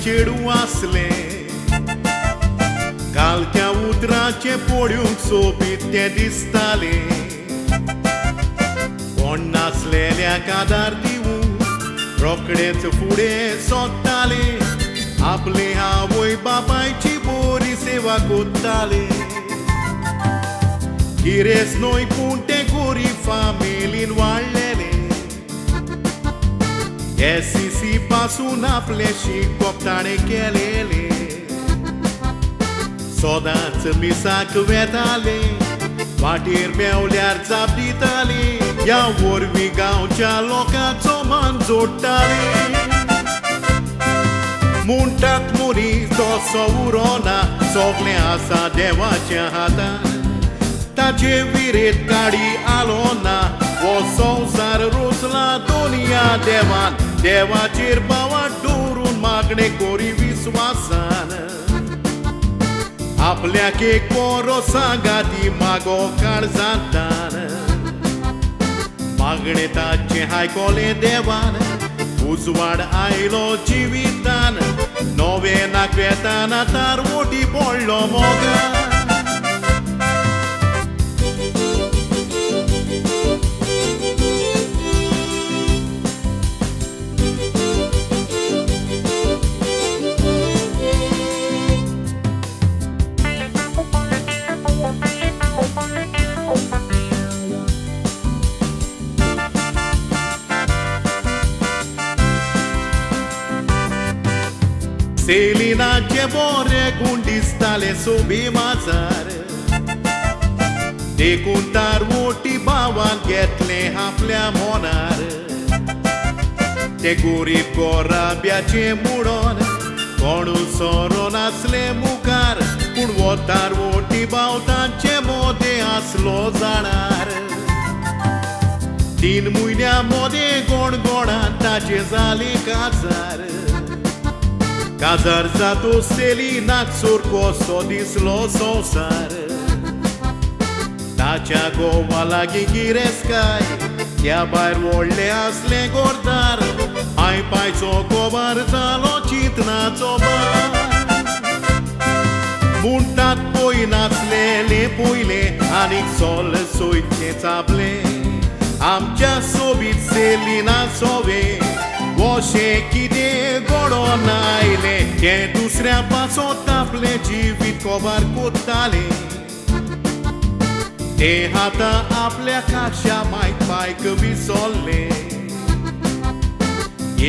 चेडू आसले कालक्या उतराचे पोळ्यूंक सोबीत ते दिसताले कोण नासलेल्याक आदार दिवून रोकडेच फुडें सोदताले आपले आवय बापायची बरी सेवा कोत्ताले गिरेस न्हय पूण ते गोरीब फामिलीन वाडलेले SCC पासून आपलेशी कोपताणे केलेले सोदांच मिसाक वेताले वाटेर मेवल्यार जाप दिताले ह्या वरवीं गांवच्या लोकांचो मान जोडटाले म्हणटात मनीस तसो उरोना सगलें आसा देवाच्या हातान ताचे विरेत काडी आलो ना हो संवसार रोचला दोनिया देवान देवाचेर बावा दवरून मागणे कोरी विस्वासान आपल्याक एक बरो सांगाती मागो काळजांतान मागणे ताचे आयकोलें देवान उजवाड आयलो जिवितान नवे नाकवेतान तार मोठी पडलो मोगान सेलिनाचे बोरे गुण दिसताले सोबी माजार देखून तार मोठी भावान घेतले आपल्या मोनार ते गोरीब गोराब्याचे मुडोन कोणू सोरो नासले मुखार पूण वो तार मोठी भाव तांचे मोदे आसलो जाणार 3 म्हयन्या मोदे गोणगोणान ताचे जाली काजार काजार जातो सेलिनाक सोरकोसो दिसलो संवसार ताच्या घोवा लागीं गिरेस्काय त्या भायर व्हडले आसले गोरदार आयपायचो कोबार जालो चिंतनाचो बार म्हणटात पळय नासलेले पयले आनीक सोल सोयते चाबले आमच्या सोबीत सेलिना सोवे वोशें कितें घडोवन आयले ते दुसऱ्या पासत आपले जिवीत कोबार कोत्ताले ते आतां आपल्या काशा मायक बायक विसरले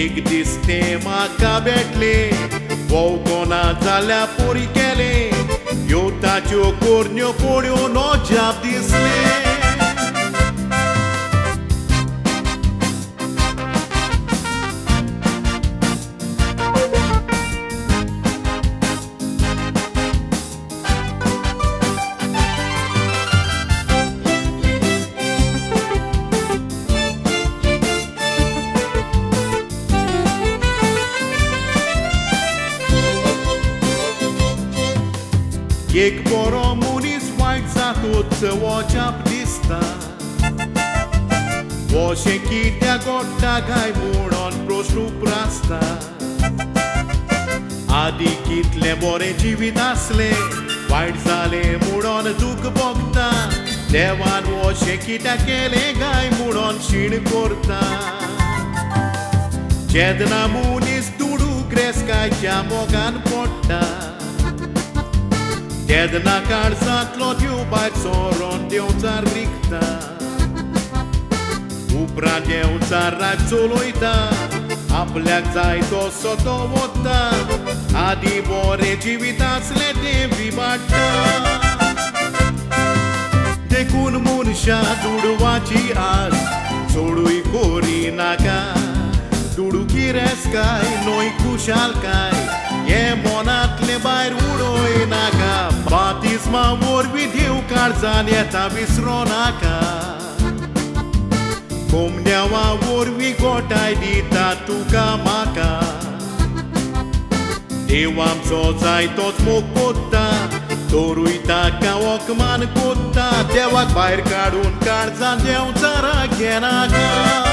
एक दीस ते म्हाका भेटले वो कोना जाल्या पोरी केले ह्यो ताच्यो कोरण्यो पळोवन अजाप दिसले एक बरो मनीस वायट जातूच वचप दिसता वोशें कित्याक घडटा काय म्हणून प्रश्न उप्रासता आदी कितले बरे जिवीत आसले वायट जाले म्हणून दूख भोगता देवान वोशें कित्याक केलें काय म्हणून शीण करता जेदना मनीस दुडूक रेस्कायच्या मोगान पडटा तेदना काळजांतलो देव भायर सोरोन देंवचार रिगता उपरांत देंवचार रात चलोयता आपल्याक जाय तसो तो वता आदी बरें जिवीत आसलें तें विबाडटा देखून मनशा दुडवाची आस सोडूय कोरी नाका दुडूकी रेस्काय न्हय खुशालकाय हे मोनांतले भायर उडोय नाका बातिस्मा वरवीं देव काळजान येता विसरो नाका कोमड्यावा वरवीं गोठाय दिता तुका म्हाका देव आमचो जाय तोच मोग कोत्ता तोरूय ताका वखमान कोत्ता देवाक भायर काडून काळजान देंवचाराक घेनाका